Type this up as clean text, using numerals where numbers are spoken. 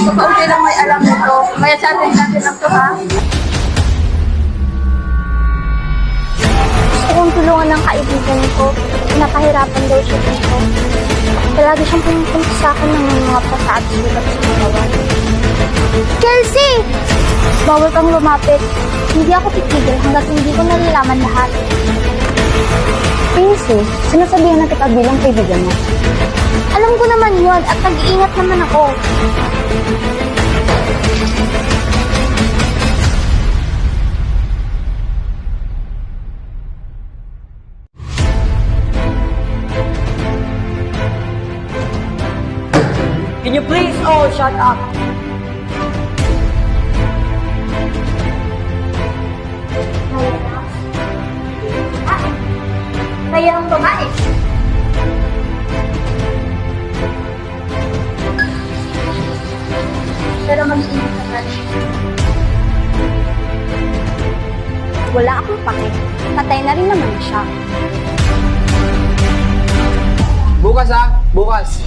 Kaunti lang may alam nito. Kaya sa atin natin lang to, ha? Gusto kong tulungan ng kaibigan ko. Pinapahirapan daw siya dito. Palagi siyang pumupunta sa akin ng mga pasaad sulat sa katawan. Chelsea! Bawal kang lumapit. Hindi ako titigil hanggat hindi ko nalalaman lahat. Casey, sinasabihan na kita bilang kaibigan mo. Alam ko naman yun at nag-iingat naman ako. Can you please all shut up? Kaya ang babae. Pero mag-iingat ka pa rin. Wala akong pake. Patay na rin naman siya. Bukas ha, bukas.